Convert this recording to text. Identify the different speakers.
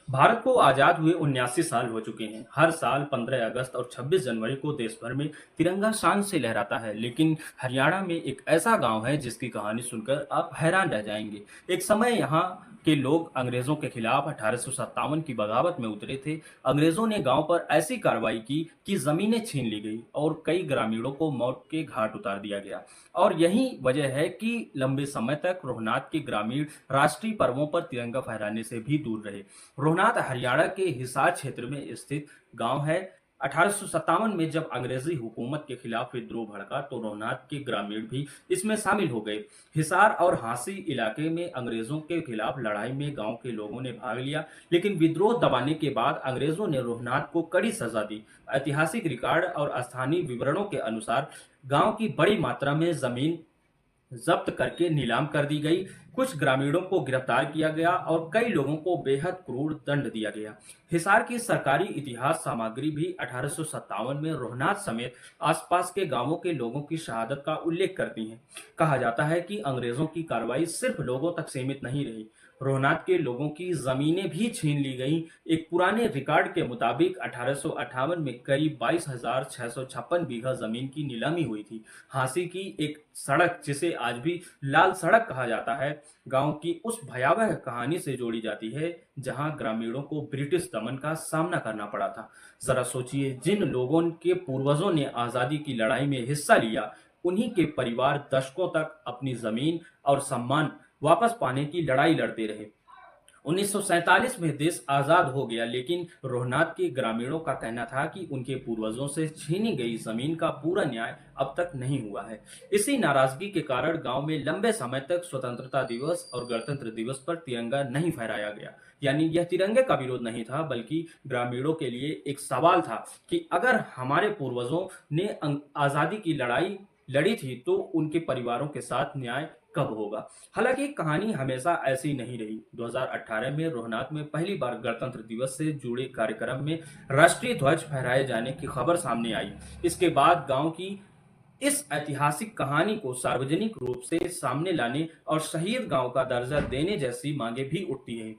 Speaker 1: भारत को आजाद हुए 79 साल हो चुके हैं। हर साल 15 अगस्त और 26 जनवरी को देश भर में तिरंगा शान से लहराता है। लेकिन हरियाणा में एक ऐसा गांव है जिसकी कहानी सुनकर आप हैरान रह जाएंगे। एक समय यहाँ के लोग अंग्रेजों के खिलाफ 1857 की बगावत में उतरे थे। अंग्रेजों ने गांव पर ऐसी कार्रवाई की कि जमीनें छीन ली गई और कई ग्रामीणों को मौत के घाट उतार दिया गया। और यही वजह है कि लंबे समय तक रोहनात के ग्रामीण राष्ट्रीय पर्वों पर तिरंगा फहराने से भी दूर रहे। रोहनात हरियाणा के हिसार क्षेत्र में स्थित गांव है। 1857 में जब अंग्रेजी हुकूमत के खिलाफ विद्रोह भड़का तो रोहनात के ग्रामीण भी इसमें शामिल हो गए। हिसार और हांसी इलाके में अंग्रेजों के खिलाफ लड़ाई में गांव के लोगों ने भाग लिया, लेकिन विद्रोह दबाने के बाद अंग्रेजों ने रोहनात को कड़ी सजा दी। ऐतिहासिक रिकॉर्ड और स्थानीय विवरणों के अनुसार गांव की बड़ी मात्रा में जमीन जब्त करके नीलाम कर दी गई। कुछ ग्रामीणों को गिरफ्तार किया गया और कई लोगों को बेहद क्रूर दंड दिया गया। हिसार की सरकारी इतिहास सामग्री भी 1857 में रोहनात समेत आसपास के गांवों के लोगों की शहादत का उल्लेख करती है। कहा जाता है कि अंग्रेजों की कार्रवाई सिर्फ लोगों तक सीमित नहीं रही, रोहनात के लोगों की जमीनें भी छीन ली गईं। एक पुराने रिकॉर्ड के मुताबिक 1858 में करीब 22,656 बीघा जमीन की नीलामी हुई थी। हांसी की एक सड़क, जिसे आज भी लाल सड़क कहा जाता है, गांव की उस भयावह कहानी से जोड़ी जाती है जहां ग्रामीणों को ब्रिटिश दमन का सामना करना पड़ा था। जरा सोचिए, जिन लोगों के पूर्वजों ने आजादी की लड़ाई में हिस्सा लिया, उन्हीं के परिवार दशकों तक अपनी जमीन और सम्मान वापस पाने की लड़ाई लड़ते रहे। 1947 में देश आजाद हो गया, लेकिन रोहनात के ग्रामीणों का कहना था कि उनके पूर्वजों से छीनी गई जमीन का पूरा न्याय अब तक नहीं हुआ है। इसी नाराजगी के कारण गांव में लंबे समय तक स्वतंत्रता दिवस और गणतंत्र दिवस पर तिरंगा नहीं फहराया गया। यानी यह तिरंगे का विरोध नहीं था, बल्कि ग्रामीणों के लिए एक सवाल था कि अगर हमारे पूर्वजों ने आजादी की लड़ाई लड़ी थी तो उनके परिवारों के साथ न्याय कब होगा। हालांकि कहानी हमेशा ऐसी नहीं रही। 2018 में रोहनात में पहली बार गणतंत्र दिवस से जुड़े कार्यक्रम में राष्ट्रीय ध्वज फहराए जाने की खबर सामने आई। इसके बाद गांव की इस ऐतिहासिक कहानी को सार्वजनिक रूप से सामने लाने और शहीद गांव का दर्जा देने जैसी मांगे भी उठती हैं।